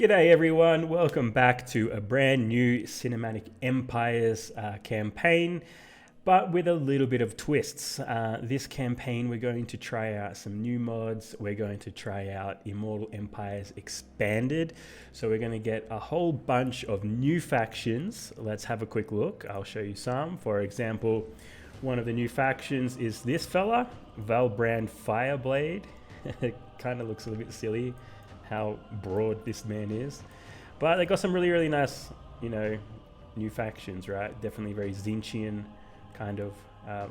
G'day everyone, welcome back to a brand new Cinematic Empires campaign, but with a little bit of twists. This campaign we're going to try out some new mods. We're going to try out Immortal Empires Expanded. So we're going to get a whole bunch of new factions. Let's have a quick look. I'll show you some. For example, one of the new factions is this fella, Valbrand Fireblade. It kind of looks a little bit silly how broad this man is, but they got some really nice, new factions, right? Definitely very Tzeentchian kind of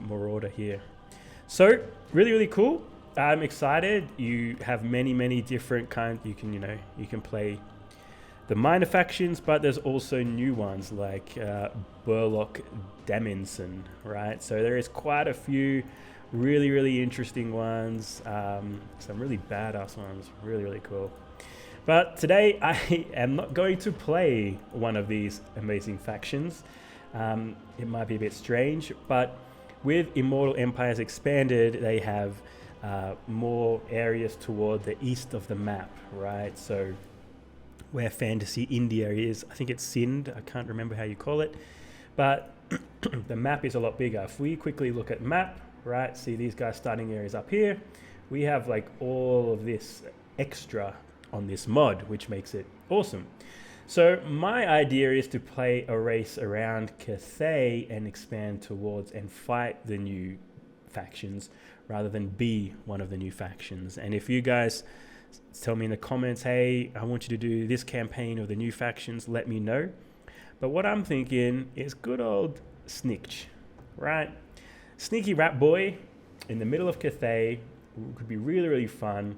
marauder here. So really cool. I'm excited. You have many different kinds. You can play the minor factions, but there's also new ones like Burlock Daminson, right? So there is quite a few really interesting ones, some really badass ones, really cool. But today I am not going to play one of these amazing factions. It might be a bit strange, but with Immortal Empires Expanded, they have more areas toward the east of the map, right? So where Fantasy India is, I think it's Sind, I can't remember how you call it, but the map is a lot bigger. If we quickly look at map, right, see these guys starting areas up here, we have like all of this extra on this mod, which makes it awesome. So my idea is to play a race around Cathay and expand towards and fight the new factions rather than be one of the new factions. And if you guys tell me in the comments, hey, I want you to do this campaign or the new factions, let me know. But what I'm thinking is good old Snikch, right? Sneaky rat boy in the middle of Cathay could be really fun.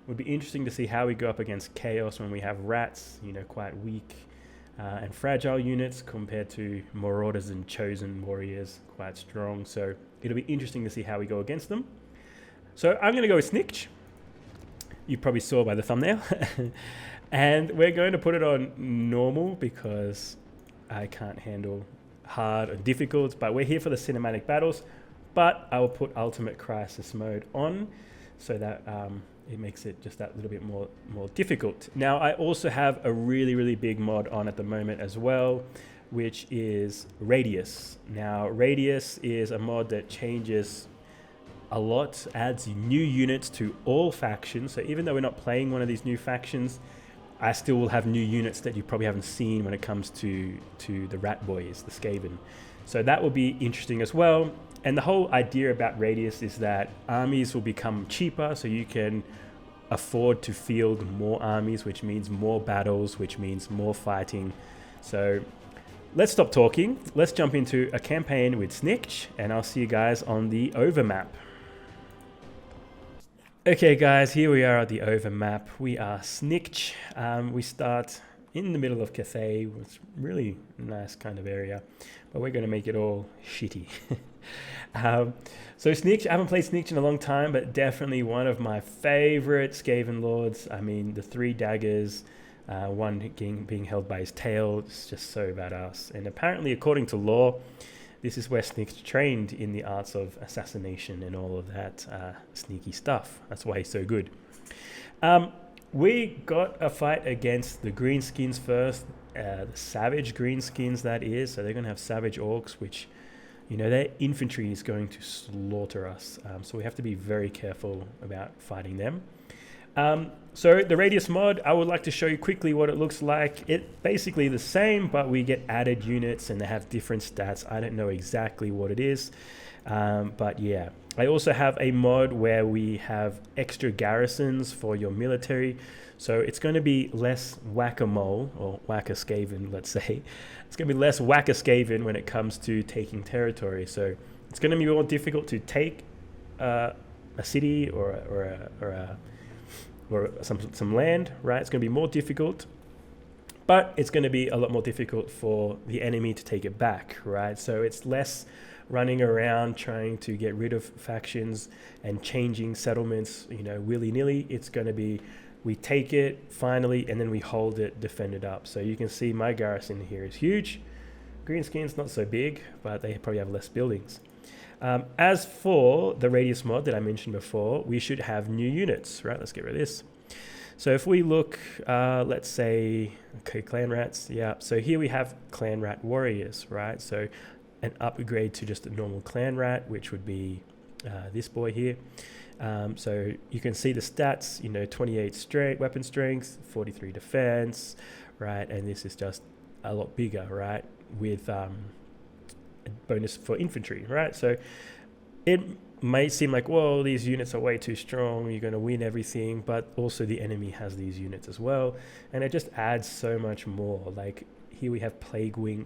Would be interesting to see how we go up against Chaos when we have rats, quite weak and fragile units compared to Marauders and Chosen Warriors, quite strong. So it'll be interesting to see how we go against them. So I'm going to go with Snikch. You probably saw by the thumbnail. And we're going to put it on normal because I can't handle hard or difficult, but we're here for the cinematic battles. But I will put Ultimate Crisis mode on so that it makes it just that little bit more difficult. Now, I also have a really big mod on at the moment as well, which is Radius. Now, Radius is a mod that changes a lot, adds new units to all factions. So even though we're not playing one of these new factions, I still will have new units that you probably haven't seen when it comes to the Rat Boys, the Skaven. So that will be interesting as well. And the whole idea about Radius is that armies will become cheaper, so you can afford to field more armies, which means more battles, which means more fighting. So let's stop talking. Let's jump into a campaign with Snikch, and I'll see you guys on the overmap. Okay guys, here we are at the overmap. We are Snikch. We start in the middle of Cathay, which really nice kind of area, but we're going to make it all shitty. So Snikch, I haven't played Snikch in a long time, but definitely one of my favorite Skaven lords. I mean, the 3 daggers, one being held by his tail, it's just so badass. And apparently, according to lore, this is where Snikch trained in the arts of assassination and all of that sneaky stuff. That's why he's so good. We got a fight against the greenskins first, the savage greenskins that is. So they're going to have savage orcs, which, their infantry is going to slaughter us. So we have to be very careful about fighting them. So the Radius mod, I would like to show you quickly what it looks like. It's basically the same, but we get added units and they have different stats. I don't know exactly what it is, but yeah. I also have a mod where we have extra garrisons for your military. So it's going to be less whack-a-mole, or whack-a-skaven, let's say. It's going to be less whack-a-skaven when it comes to taking territory. So it's going to be more difficult to take a city or some land, right? It's going to be more difficult, but it's going to be a lot more difficult for the enemy to take it back, right? So it's less running around trying to get rid of factions and changing settlements, willy-nilly. It's going to be, we take it finally, and then we hold it, defend it up. So you can see my garrison here is huge. Greenskin's not so big, but they probably have less buildings. As for the Radius mod that I mentioned before, we should have new units, right? Let's get rid of this. So if we look, let's say, okay, clan rats, yeah. So here we have clan rat warriors, right? So an upgrade to just a normal clan rat, which would be this boy here. So you can see the stats, 28 weapon strength, 43 defense, right? And this is just a lot bigger, right? With a bonus for infantry, right? So it may seem like, whoa, these units are way too strong, you're going to win everything, but also the enemy has these units as well, and it just adds so much more. Like here we have we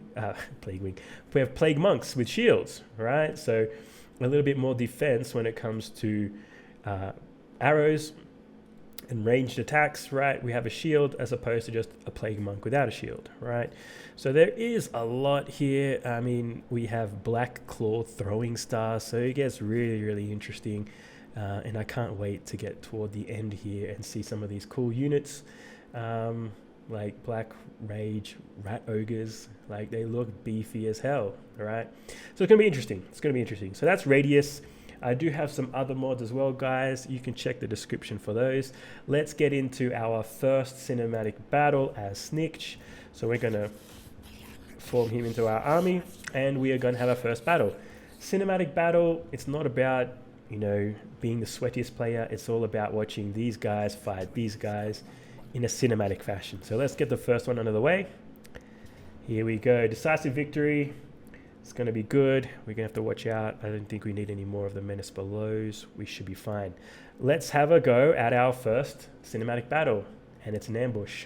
have plague monks with shields, right? So a little bit more defense when it comes to arrows and ranged attacks, right? We have a shield as opposed to just a plague monk without a shield, right? So there is a lot here. I mean, we have black claw throwing stars, so it gets really, really interesting. And I can't wait to get toward the end here and see some of these cool units, like black rage, rat ogres. Like they look beefy as hell, right? So it's gonna be interesting. It's gonna be interesting. So that's Radius. I do have some other mods as well, guys. You can check the description for those. Let's get into our first cinematic battle as Snikch. So we're going to form him into our army, and we are going to have our first battle. Cinematic battle, it's not about, being the sweatiest player. It's all about watching these guys fight these guys in a cinematic fashion. So let's get the first one out of the way. Here we go. Decisive victory. It's going to be good. We're going to have to watch out. I don't think we need any more of the Menace Belows. We should be fine. Let's have a go at our first cinematic battle. And it's an ambush.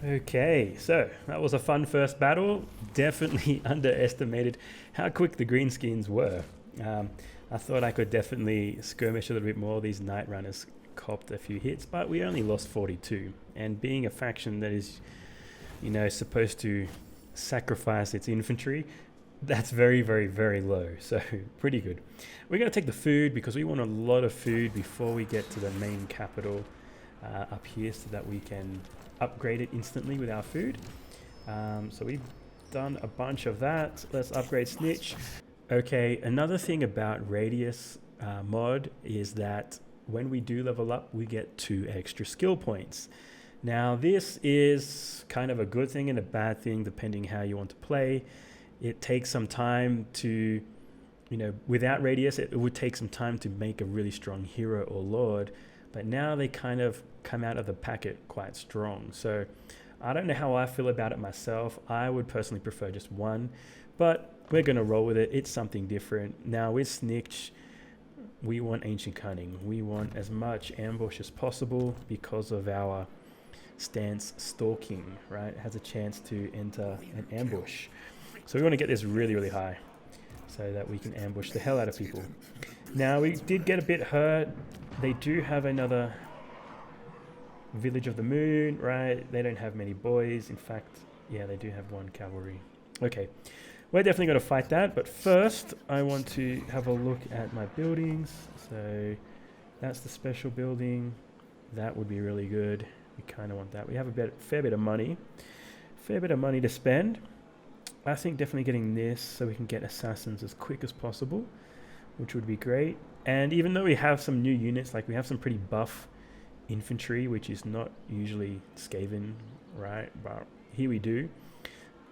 Okay, so that was a fun first battle. Definitely underestimated how quick the greenskins were. I thought I could definitely skirmish a little bit more. These night runners copped a few hits, but we only lost 42. And being a faction that is, you know, supposed to sacrifice its infantry, that's very, very, very low. So pretty good. We're going to take the food because we want a lot of food before we get to the main capital up here so that we can upgrade it instantly with our food. So we've done a bunch of that. Let's upgrade Snikch. Okay, another thing about Radius mod is that when we do level up, we get 2 extra skill points. Now this is kind of a good thing and a bad thing depending how you want to play. It takes some time to, you know, without Radius it would take some time to make a really strong hero or lord, but now they kind of come out of the packet quite strong. So I don't know how I feel about it myself. I would personally prefer just 1, but we're going to roll with it. It's something different. Now with Snikch, we want Ancient Cunning. We want as much ambush as possible because of our stance stalking, right? It has a chance to enter an ambush. So we want to get this really, really high so that we can ambush the hell out of people. Now we did get a bit hurt. They do have another Village of the Moon, right? They don't have many boys. In fact, yeah, they do have 1 cavalry. Okay. We're definitely going to fight that, but first I want to have a look at my buildings. So that's the special building. That would be really good. We kind of want that. We have a fair bit of money. Fair bit of money to spend. I think definitely getting this so we can get assassins as quick as possible, which would be great. And even though we have some new units, like we have some pretty buff infantry, which is not usually Skaven, right? But here we do.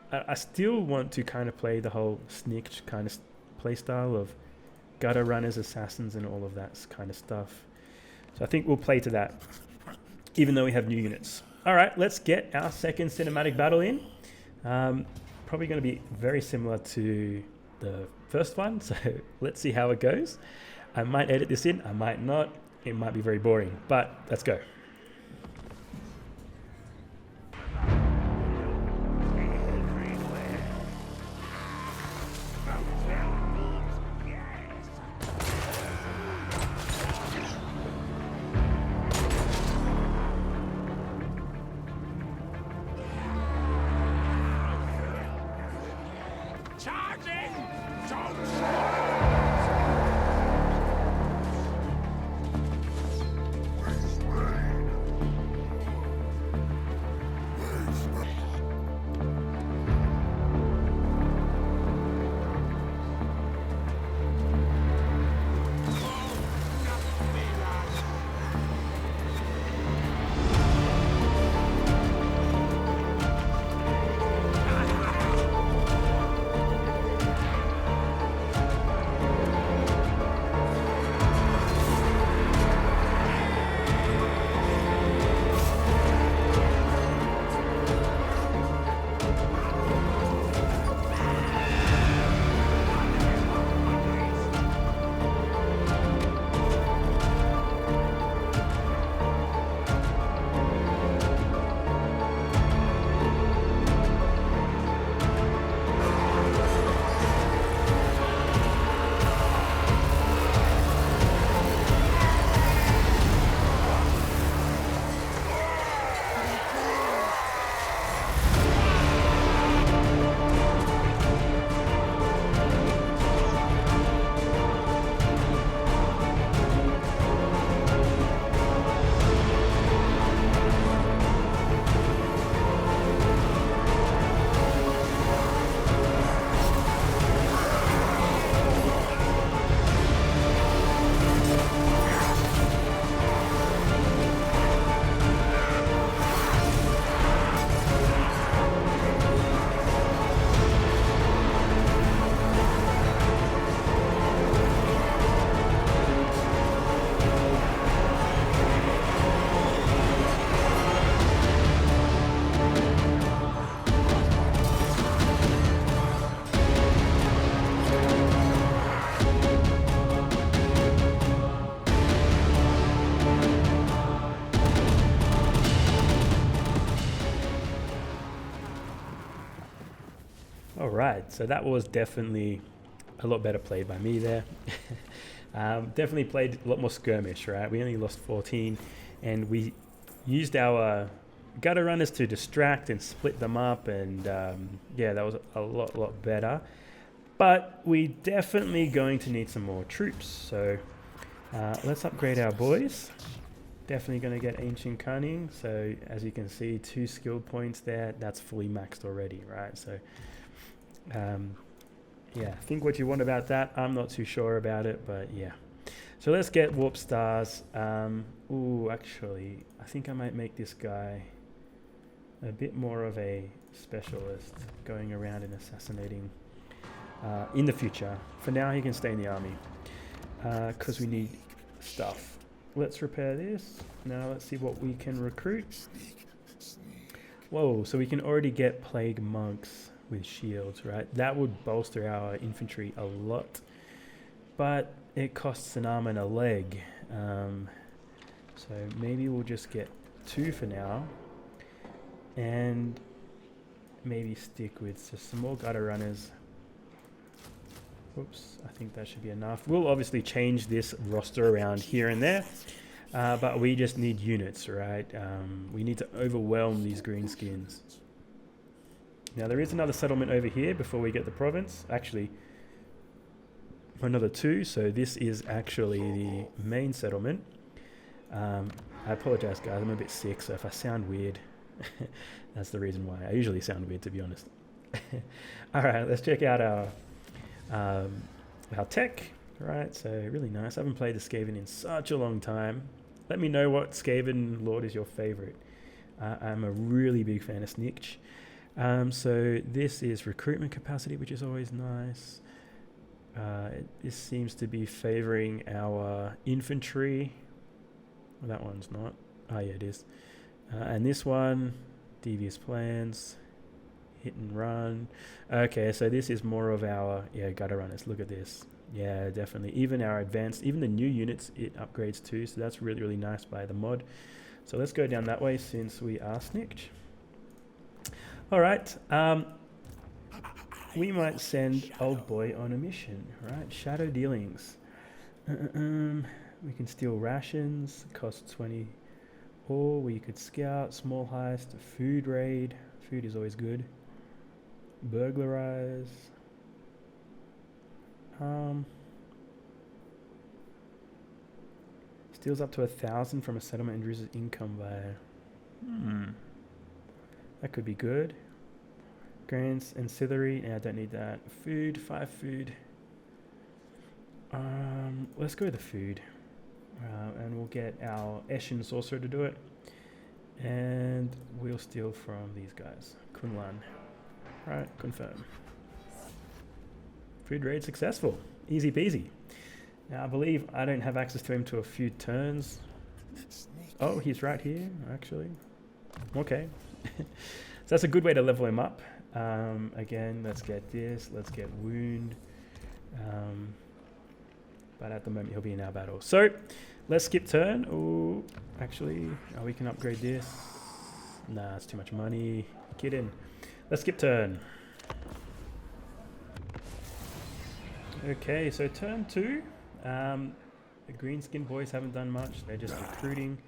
I still want to kind of play the whole Snikch kind of play style of gutter runners, assassins, and all of that kind of stuff. So I think we'll play to that, even though we have new units. All right, let's get our second cinematic battle in. Probably going to be very similar to the first one, so let's see how it goes. I might edit this in, I might not. It might be very boring, but let's go. right, so that was definitely a lot better played by me there. Definitely played a lot more skirmish, right? We only lost 14, and we used our gutter runners to distract and split them up, and yeah, that was a lot better. But we definitely going to need some more troops, so let's upgrade our boys. Definitely going to get Ancient Cunning, so as you can see, 2 skill points there, that's fully maxed already, right? So yeah, think what you want about that. I'm not too sure about it, but yeah. So let's get Warp Stars. Ooh, actually, I think I might make this guy a bit more of a specialist, going around and assassinating in the future. For now, he can stay in the army because we need stuff. Let's repair this. Now let's see what we can recruit. Whoa, so we can already get Plague Monks with shields, right? That would bolster our infantry a lot, but it costs an arm and a leg. So maybe we'll just get 2 for now, and maybe stick with just some more gutter runners. Whoops, I think that should be enough. We'll obviously change this roster around here and there, but we just need units, right? We need to overwhelm these greenskins. Now there is another settlement over here before we get the province. Actually, another 2, so this is actually the main settlement. I apologize guys, I'm a bit sick, so if I sound weird, that's the reason why. I usually sound weird, to be honest. Alright, let's check out our tech. Right, so really nice. I haven't played the Skaven in such a long time. Let me know what Skaven Lord is your favorite. I'm a really big fan of Snikch. So this is recruitment capacity, which is always nice. This seems to be favoring our infantry. Well, that one's not. Oh yeah, it is. And this one, devious plans, hit and run. Okay, so this is more of our gutter runners. Look at this. Yeah, definitely. Even our advanced, even the new units, it upgrades too. So that's really nice by the mod. So let's go down that way since we are Snikch. All right. We might send old boy on a mission, right? Shadow dealings. We can steal rations, cost 20. Or we could scout, small heist, food raid. Food is always good. Burglarize. Steals up to 1,000 from a settlement and reduces income by. That could be good. Grants ancillary. I don't need that. Food, 5 food. Let's go with the food. And we'll get our Eshin Sorcerer to do it. And we'll steal from these guys. Kunlan. Right, confirm. Food raid successful. Easy peasy. Now I believe I don't have access to him to a few turns. Oh, he's right here, actually. Okay. So that's a good way to level him up. Again, let's get this. Let's get wound. But at the moment he'll be in our battle. So let's skip turn. Oh, actually, we can upgrade this. Nah, it's too much money. Kidding. Let's skip turn. Okay, so turn 2. The greenskin boys haven't done much. They're just recruiting.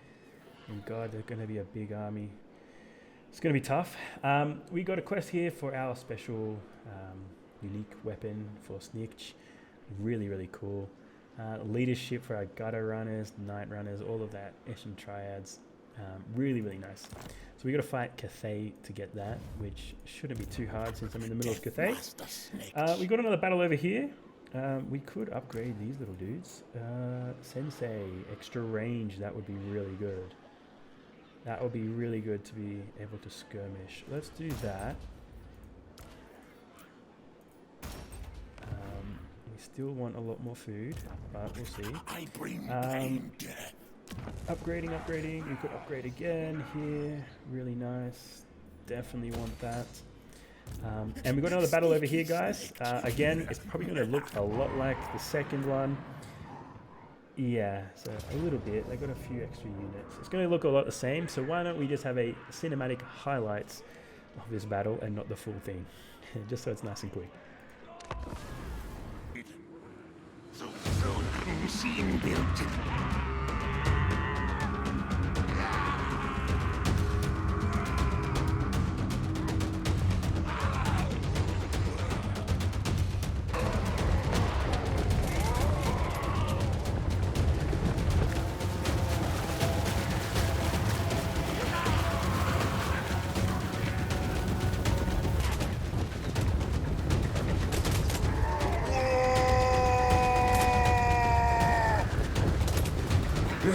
And God, they're going to be a big army. It's going to be tough. We got a quest here for our special unique weapon for Snikch. Really cool. Leadership for our gutter runners, night runners, all of that. Eshin triads. Really nice. So we got to fight Cathay to get that, which shouldn't be too hard since I'm in the middle of Cathay. We got another battle over here. We could upgrade these little dudes. Sensei, extra range, that would be really good. That would be really good to be able to skirmish. Let's do that. We still want a lot more food, but we'll see. Upgrading. We could upgrade again here. Really nice. Definitely want that. And we got another battle over here, guys. Again, it's probably going to look a lot like the second one. Yeah, so a little bit. They got a few extra units. It's going to look a lot the same, so why don't we just have a cinematic highlights of this battle and not the full thing, just so it's nice and quick. So machine built.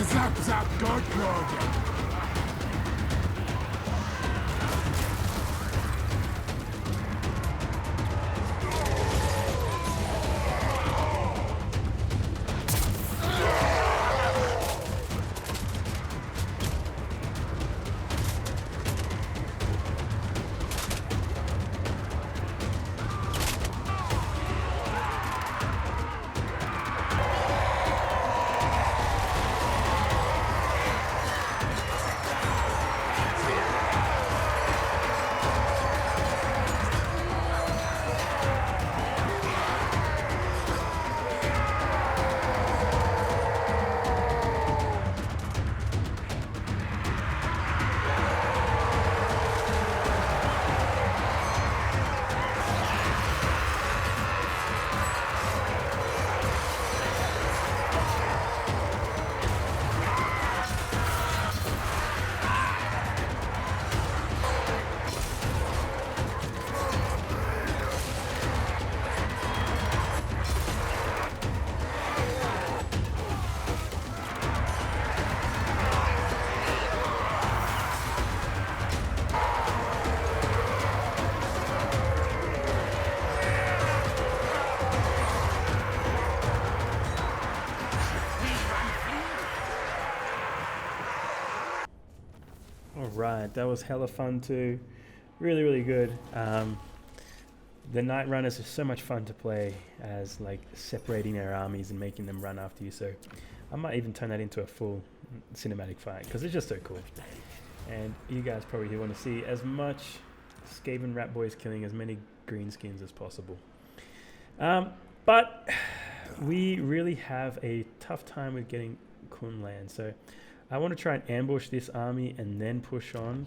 Zap zap god project. Right, that was hella fun too. Really good. The Night Runners are so much fun to play as like separating their armies and making them run after you. So I might even turn that into a full cinematic fight because it's just so cool. And you guys probably want to see as much Skaven rat boys killing as many greenskins as possible. But we really have a tough time with getting Kunland. So I want to try and ambush this army and then push on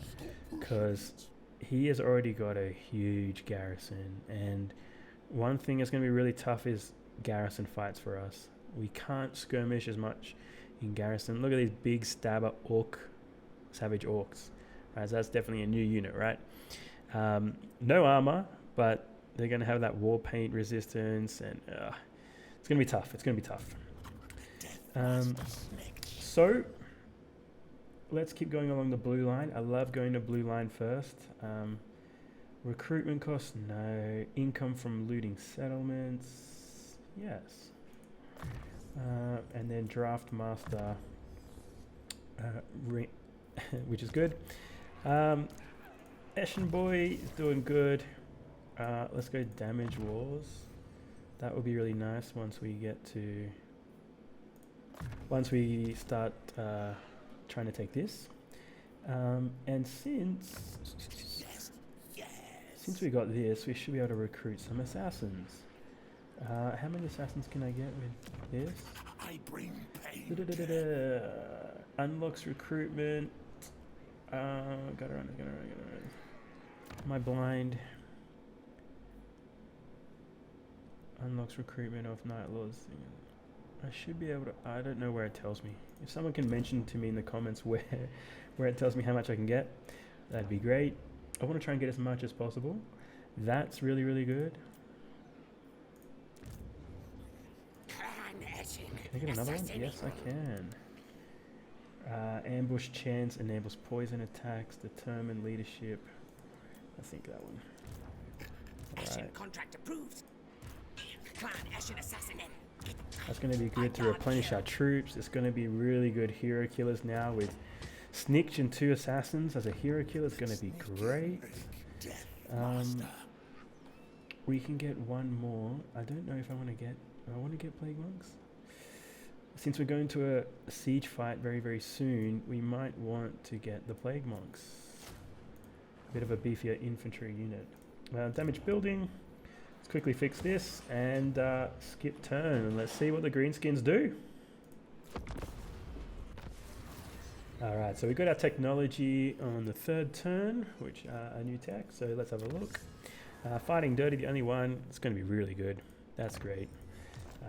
because he has already got a huge garrison. And one thing that's going to be really tough is garrison fights for us. We can't skirmish as much in garrison. Look at these big stabber savage orcs. Right, so that's definitely a new unit, right? No armor, but they're going to have that war paint resistance, and it's going to be tough. It's going to be tough. So let's keep going along the blue line. I love going to blue line first. Recruitment costs, no. Income from looting settlements, yes. And then draft master, which is good. Eshin boy is doing good. Let's go damage wars. That would be really nice once we start trying to take this. And since we got this, we should be able to recruit some assassins. How many assassins can I get with this? I bring pain. Unlocks recruitment. Gotta run. Am I blind? Unlocks recruitment of Night Lords. I should be able to. I don't know where it tells me. If someone can mention to me in the comments where it tells me how much I can get, that'd be great. I want to try and get as much as possible. That's really good. Can I get another one? Yes, I can. Ambush chance enables poison attacks. Determined leadership. I think that one. Right. Contract approved. Clan Ashen assassinated. That's going to be good to replenish our troops. It's going to be really good hero killers now with Snikch and 2 assassins as a hero killer. It's going to be great. We can get one more. I don't know if I want to get. I want to get Plague Monks. Since we're going to a siege fight very soon, we might want to get the Plague Monks. A bit of a beefier infantry unit. Damage building. Let's quickly fix this and skip turn. And let's see what the greenskins do. Alright, so we got our technology on the 3rd turn, which a new tech. So let's have a look. Fighting dirty, the only one. It's going to be really good. That's great.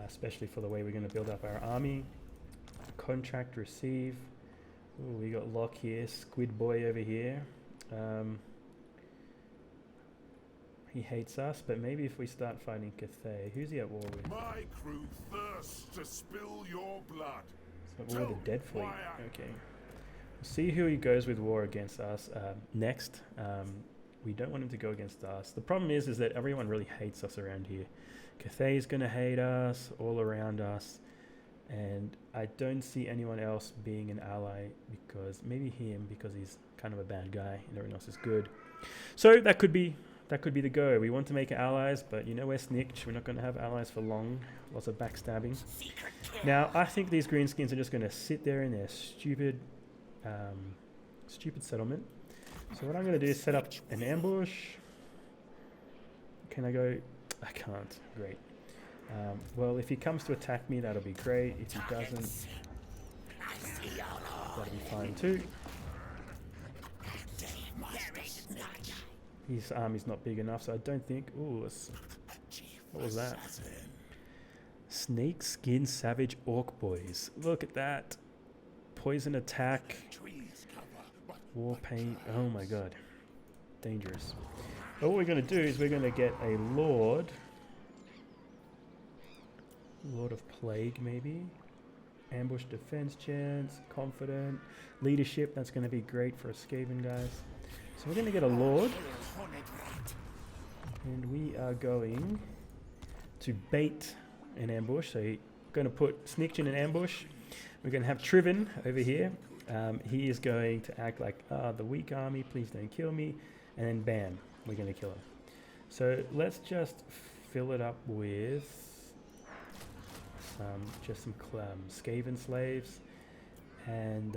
Especially for the way we're going to build up our army. Contract receive. Ooh, we got Lock here, Squid Boy over here. He hates us, but maybe if we start fighting Cathay. Who's he at war with? My crew thirsts to spill your blood. It's at war with the Dead Fleet. Okay. We'll see who he goes with war against us next. We don't want him to go against us. The problem is that everyone really hates us around here. Cathay's going to hate us all around us. And I don't see anyone else being an ally because maybe him because he's kind of a bad guy and everyone else is good. So that could be the go. We want to make allies, but you know we're Snikch. We're not going to have allies for long. Lots of backstabbing. Now I think these greenskins are just going to sit there in their stupid settlement. So what I'm going to do is set up an ambush. Can I go? I can't. Great. Well, if he comes to attack me, that'll be great. If he doesn't, that'll be fine too. His army's not big enough, so I don't think... Ooh, what was that? Snake Skin Savage Orc Boys. Look at that. Poison attack. War paint. Oh my god. Dangerous. But what we're going to do is we're going to get a Lord... Lord of Plague, maybe. Ambush defense chance. Confident. Leadership. That's going to be great for us Skaven guys. So we're going to get a Lord. And we are going to bait an ambush. So we're going to put Snikch in an ambush. We're going to have Triven over here. He is going to act like the weak army. Please don't kill me. And then bam. We're going to kill him. So let's just fill it up with... just some Skaven slaves and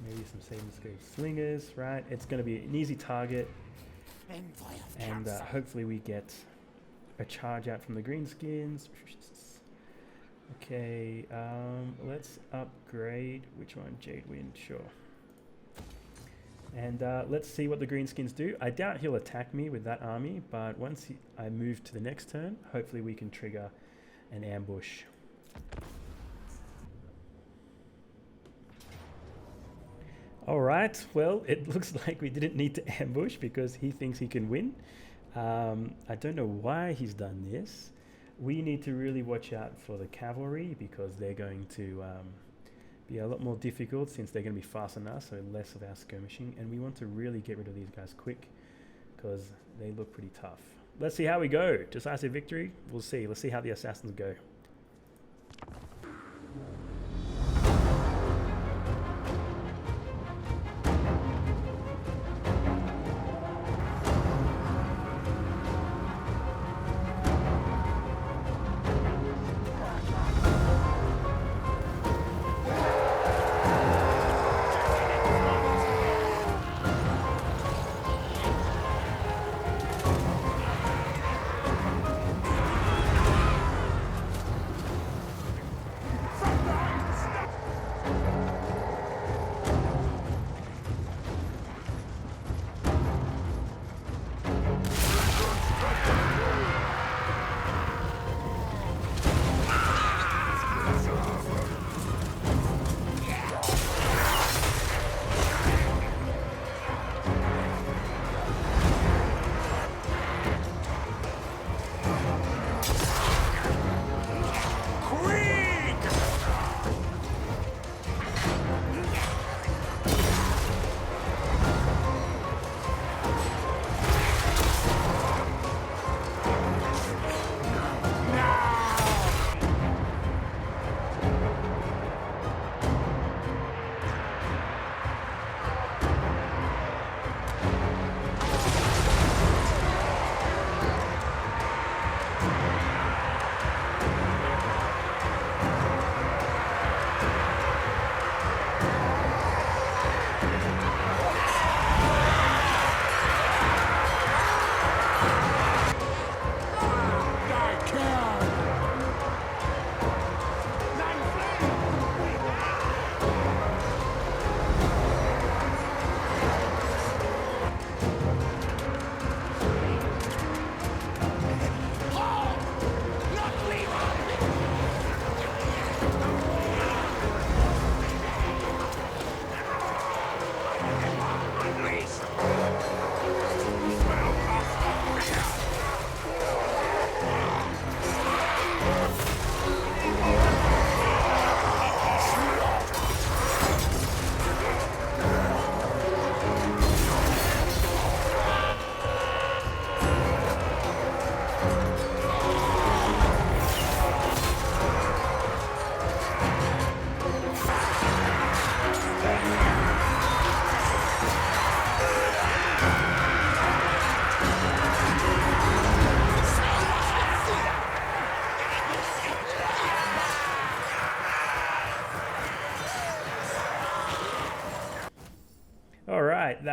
maybe some Skaven slingers, right? It's going to be an easy target, and hopefully we get a charge out from the greenskins. Okay, let's upgrade. Which one? Jadewind, sure. And let's see what the greenskins do. I doubt he'll attack me with that army, but once I move to the next turn, hopefully we can trigger an ambush. Alright, well, it looks like we didn't need to ambush because he thinks he can win. I don't know why he's done this. We need to really watch out for the cavalry because they're going to... be a lot more difficult since they're going to be faster than us, so less of our skirmishing, and we want to really get rid of these guys quick because they look pretty tough. Let's see how we go. Decisive victory? We'll see. Let's see how the assassins go.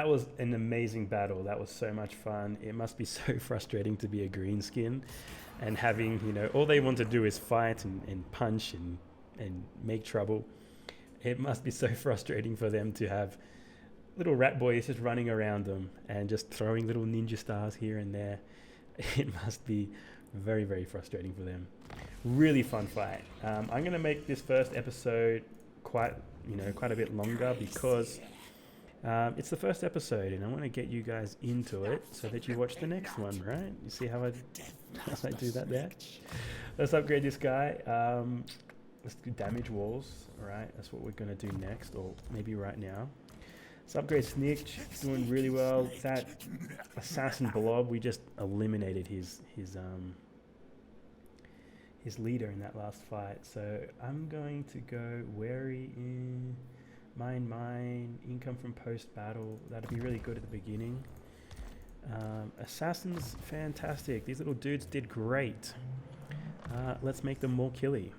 that was an amazing battle. That was so much fun. It must be so frustrating to be a green skin and having, you know, all they want to do is fight and punch and make trouble. It must be so frustrating for them to have little rat boys just running around them and just throwing little ninja stars here and there. It must be very, very frustrating for them. Really fun fight. I'm going to make this first episode quite a bit longer because it's the first episode and I want to get you guys into it so that you watch the next one, right? You see how I do that there? Let's upgrade this guy. Let's do damage walls, right? That's what we're going to do next, or maybe right now. Let's upgrade Snikch. He's doing really well. That assassin blob, we just eliminated his leader in that last fight. So I'm going to go wary in mine, income from post battle. That'd be really good at the beginning. Assassins, fantastic. These little dudes did great. Let's make them more killy.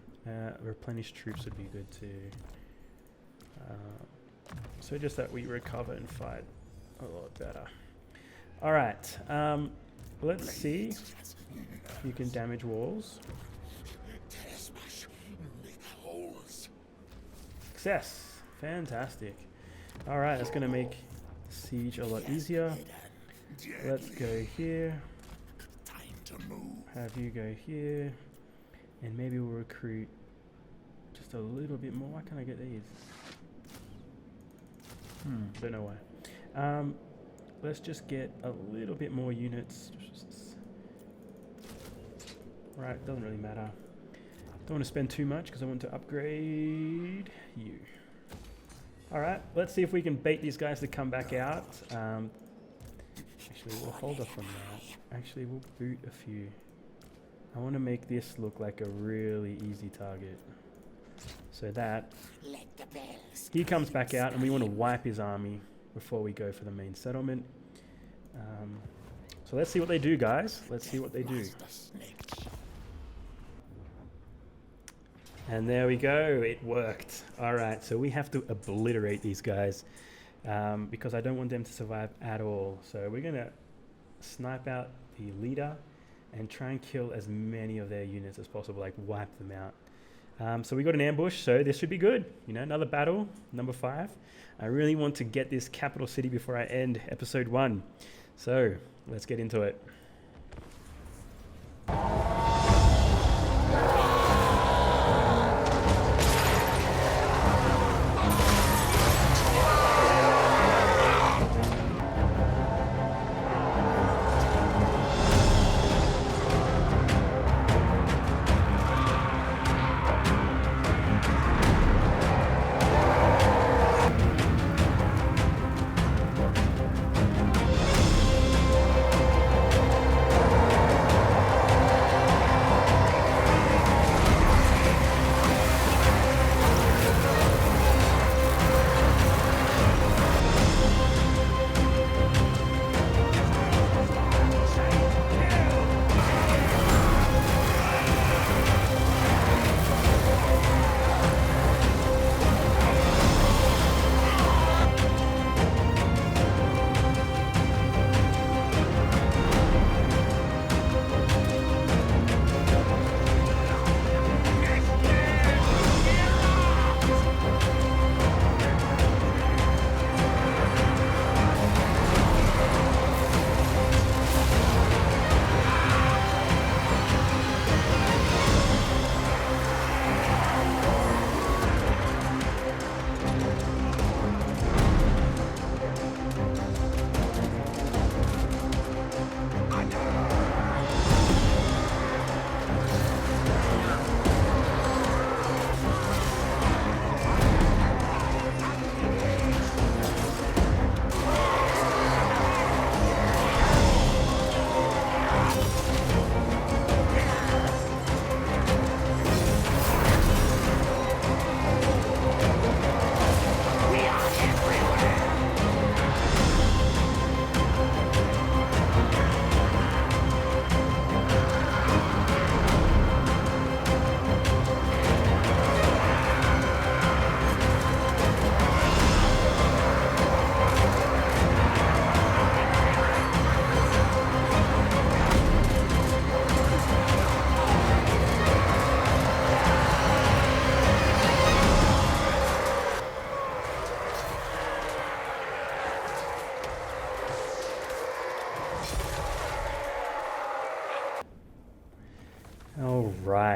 Replenish troops would be good too. So just that we recover and fight a lot better. All right. Let's see if you can damage walls. Success. Fantastic. All right, that's going to make siege a lot easier. Let's go here. Have you go here. And maybe we'll recruit just a little bit more. Why can't I get these? Don't know why. Let's just get a little bit more units. Right, doesn't really matter. Don't want to spend too much because I want to upgrade you. Alright, let's see if we can bait these guys to come back out. Actually, we'll hold off on that. Actually, we'll boot a few. I want to make this look like a really easy target. So that he comes back out and we want to wipe his army before we go for the main settlement. So let's see what they do, guys. Let's see what they do. And there we go. It worked. All right. So we have to obliterate these guys because I don't want them to survive at all. So we're going to snipe out the leader and try and kill as many of their units as possible, like wipe them out. So we got an ambush, so this should be good. You know, another battle, number 5. I really want to get this capital city before I end episode 1. So let's get into it.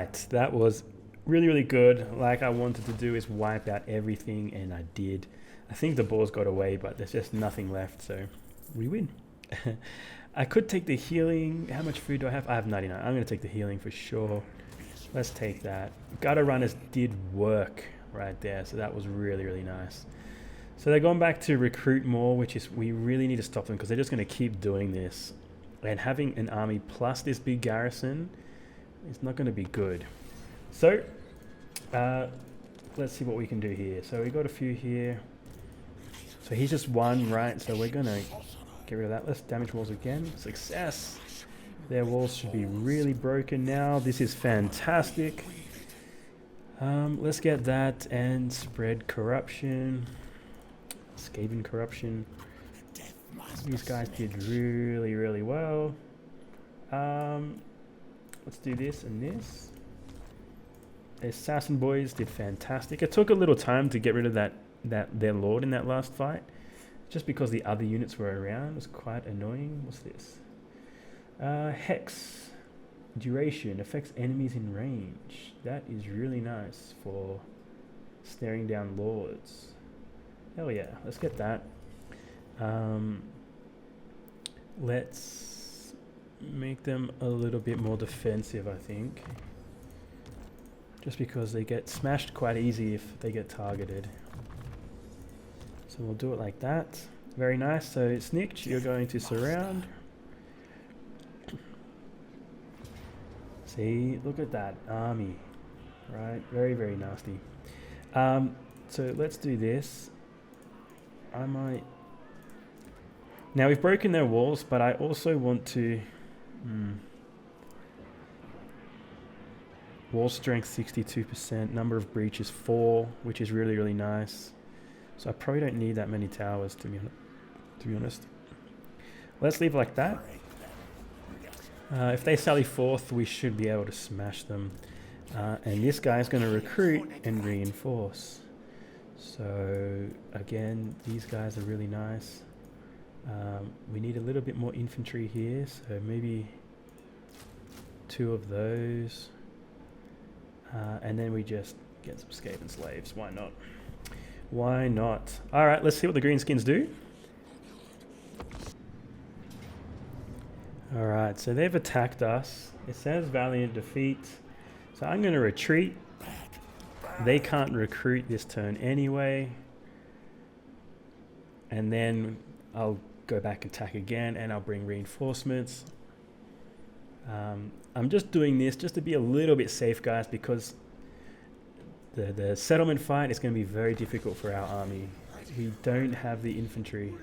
right, that was really, really good. Like I wanted to do is wipe out everything, and I did. I think the boars got away, but there's just nothing left, so we win. I could take the healing. How much food do I have? I have 99. I'm going to take the healing for sure. Let's take that. Gutter runners did work right there, so that was really, really nice. So they're going back to recruit more, which is, we really need to stop them because they're just going to keep doing this. And having an army plus this big garrison is not going to be good. So let's see what we can do here. So we got a few here. So he's just one, right? So we're going to get rid of that. Let's damage walls again. Success. Their walls should be really broken now. This is fantastic. Let's get that and spread corruption. Skaven corruption. These guys did really, really well. Let's do this and this. The assassin boys did fantastic. It took a little time to get rid of their lord in that last fight, just because the other units were around. It was quite annoying. What's this? Hex. Duration affects enemies in range. That is really nice for staring down lords. Hell yeah, let's get that. Let's make them a little bit more defensive, I think. Just because they get smashed quite easy if they get targeted. So we'll do it like that. Very nice. So Snikch, you're going to surround. See, look at that army. Right, very, very nasty. So let's do this. I might... Now we've broken their walls, but I also want to... Wall strength 62%, number of breaches 4, which is really, really nice. So I probably don't need that many towers, to be honest. Let's leave it like that. If they sally forth, we should be able to smash them. And this guy's going to recruit and reinforce. So again, these guys are really nice. We need a little bit more infantry here, so maybe 2 of those. And then we just get some Skaven slaves. Why not? Why not? Alright, let's see what the greenskins do. Alright, so they've attacked us. It says valiant defeat. So I'm going to retreat. They can't recruit this turn anyway. And then I'll go back and attack again, and I'll bring reinforcements. I'm just doing this just to be a little bit safe, guys, because the settlement fight is going to be very difficult for our army. We don't have the infantry.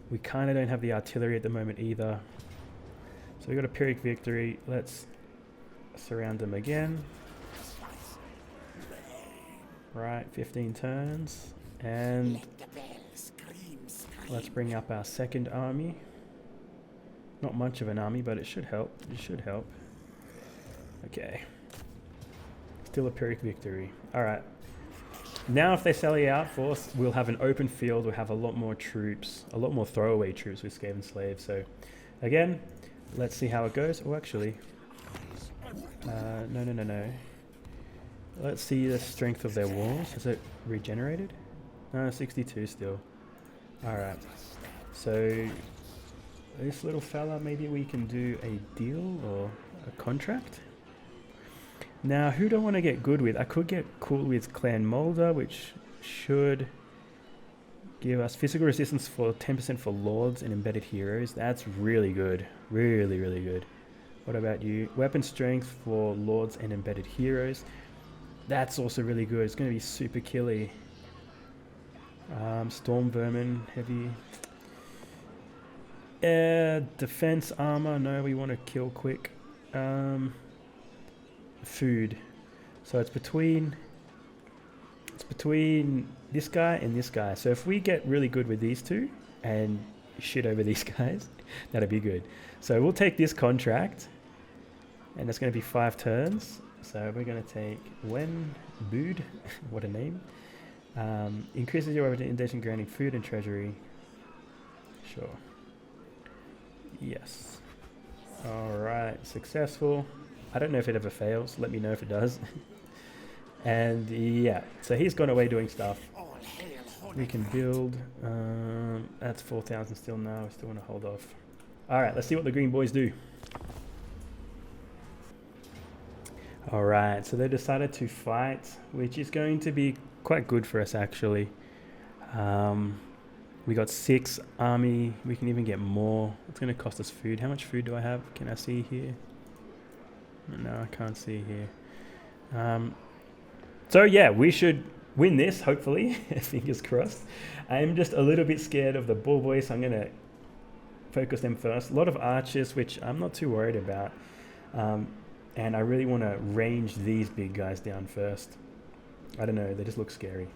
We kind of don't have the artillery at the moment either. So we got a Pyrrhic victory. Let's surround them again. Right, 15 turns. And let's bring up our second army. Not much of an army, but it should help. It should help. Okay. Still a Pyrrhic victory. Alright. Now if they sally out for us, we'll have an open field. We'll have a lot more troops. A lot more throwaway troops with Skaven slaves. So, again, let's see how it goes. Oh, actually. No. Let's see the strength of their walls. Is it regenerated? No, 62 still. Alright. So... this little fella, maybe we can do a deal or a contract. Now, who do I want to get good with? I could get cool with Clan Mulder, which should give us physical resistance for 10% for lords and embedded heroes. That's really good. Really, really good. What about you? Weapon strength for lords and embedded heroes. That's also really good. It's going to be super killy. Storm vermin, heavy... defense armor, no, we want to kill quick. Food. So it's between this guy and this guy. So if we get really good with these two and shit over these guys, that'd be good. So we'll take this contract, and it's going to be 5 turns. So we're going to take Wen Bood, what a name. Increases your representation granting food and treasury. Sure. Yes. Alright, successful. I don't know if it ever fails. Let me know if it does. And yeah, so he's gone away doing stuff. All hail, holy We can build. That's 4,000 still now. I still want to hold off. All right, let's see what the green boys do. All right, so they decided to fight, which is going to be quite good for us actually. We got 6 army. We can even get more. It's going to cost us food. How much food do I have? Can I see here? No, I can't see here. So yeah, we should win this, hopefully. Fingers crossed. I'm just a little bit scared of the bull boys, so I'm going to focus them first. A lot of archers, which I'm not too worried about. And I really want to range these big guys down first. I don't know, they just look scary.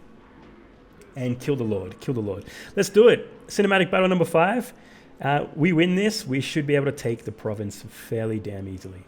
And kill the Lord, kill the Lord. Let's do it. Cinematic battle number 5. We win this, we should be able to take the province fairly damn easily.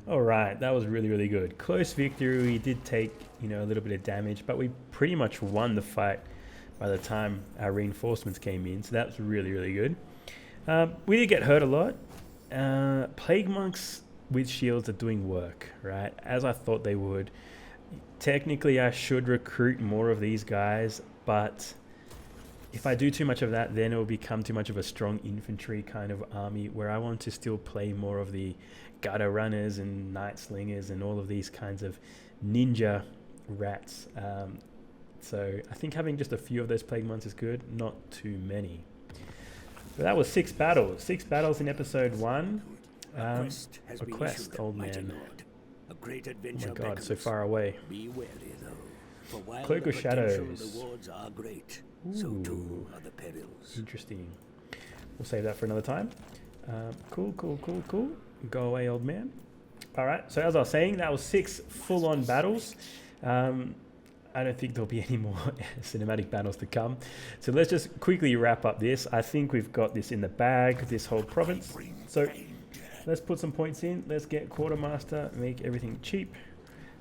All right, that was really, really good. Close victory. We did take, you know, a little bit of damage, but we pretty much won the fight by the time our reinforcements came in. So that's really, really good. We did get hurt a lot. Plague monks with shields are doing work, right? As I thought they would. Technically, I should recruit more of these guys, but if I do too much of that, then it will become too much of a strong infantry kind of army, where I want to still play more of the gutter runners and night slingers and all of these kinds of ninja rats. So I think having just a few of those plague monks is good, not too many. So that was 6 battles. 6 battles in episode 1. A quest, old man. A great Oh adventure my god, beckons. so far away. Be wary though, for while Cloak the of potential Shadows. rewards are great, so too are the perils. Interesting. We'll save that for another time. Cool. Go away, old man. All right, so as I was saying, that was 6 full-on battles. I don't think there'll be any more cinematic battles to come. So let's just quickly wrap up this. I think we've got this in the bag, this whole province. So let's put some points in. Let's get Quartermaster, make everything cheap.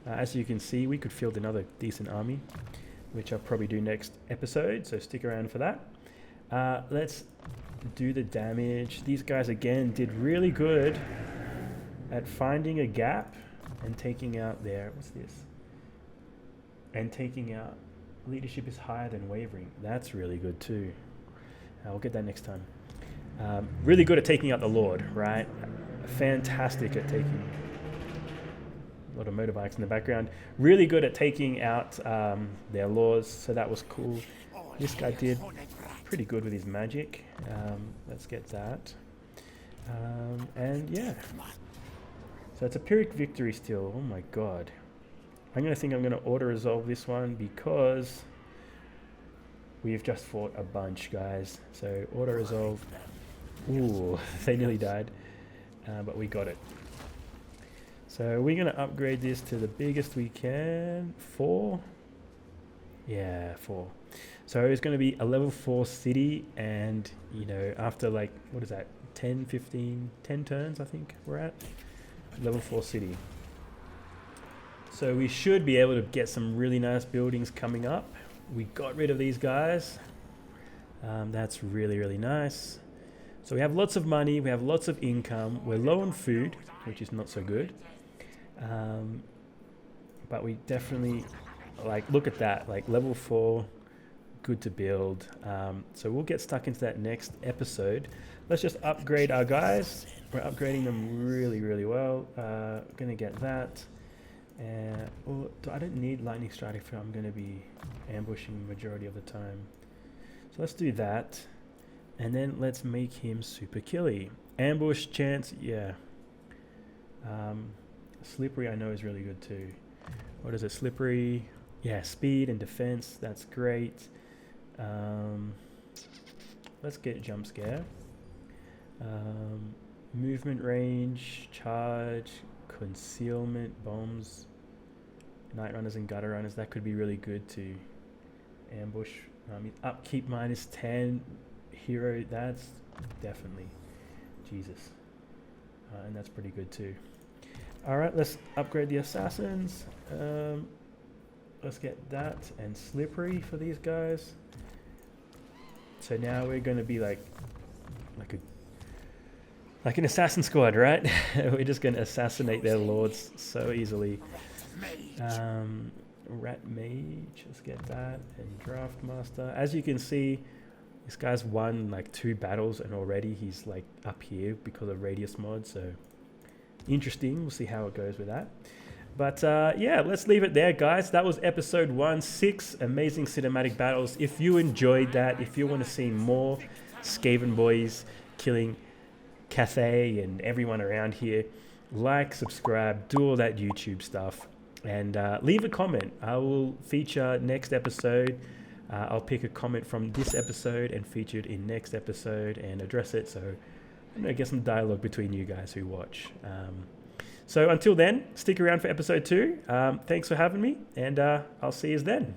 As you can see, we could field another decent army, which I'll probably do next episode, so stick around for that. Let's do the damage. These guys, again, did really good at finding a gap and taking out their... What's this? And taking out leadership is higher than wavering. That's really good too. I'll get that next time. Really good at taking out the Lord, right? Fantastic at taking... A lot of motorbikes in the background. Really good at taking out their lords, so that was cool. This guy did pretty good with his magic. Let's get that. And yeah. So it's a Pyrrhic victory still. Oh my god. I'm going to auto-resolve this one because we've just fought a bunch, guys. So auto-resolve. Ooh, they nearly died. But we got it. So we're going to upgrade this to the biggest we can. 4? Yeah, 4. So it's going to be a level 4 city, and, you know, after like, what is that? 10, 15, 10 turns, I think we're at. Level 4 city. So we should be able to get some really nice buildings coming up. We got rid of these guys. That's really, really nice. So we have lots of money. We have lots of income. We're low on food, which is not so good. But we definitely, like, look at that. Like, level 4, good to build. So we'll get stuck into that next episode. Let's just upgrade our guys. We're upgrading them really, really well. Gonna get that. Well, I don't need lightning strike if I'm going to be ambushing the majority of the time. So let's do that. And then let's make him super killy. Ambush chance, yeah. Slippery I know is really good too. What is it? Slippery. Yeah, speed and defense. That's great. Let's get jump scare. Movement range, charge, concealment, bombs, night runners and gutter runners. That could be really good to ambush. Upkeep -10, hero, that's definitely Jesus. And that's pretty good too. Alright, let's upgrade the assassins. Let's get that and slippery for these guys. So now we're going to be like an assassin squad, right? We're just going to assassinate their lords so easily. Rat Mage, let's get that. And Draft Master. As you can see, this guy's won like 2 battles and already he's like up here because of radius mod. So interesting. We'll see how it goes with that. But yeah, let's leave it there, guys. That was episode 1, 6 amazing cinematic battles. If you enjoyed that, if you want to see more Skaven boys killing Cathay and everyone around here, like, subscribe, do all that YouTube stuff, and leave a comment. I will feature next episode. I'll pick a comment from this episode and feature it in next episode and address it, so get some dialogue between you guys who watch. So until then, stick around for episode 2. Thanks for having me, and I'll see you then.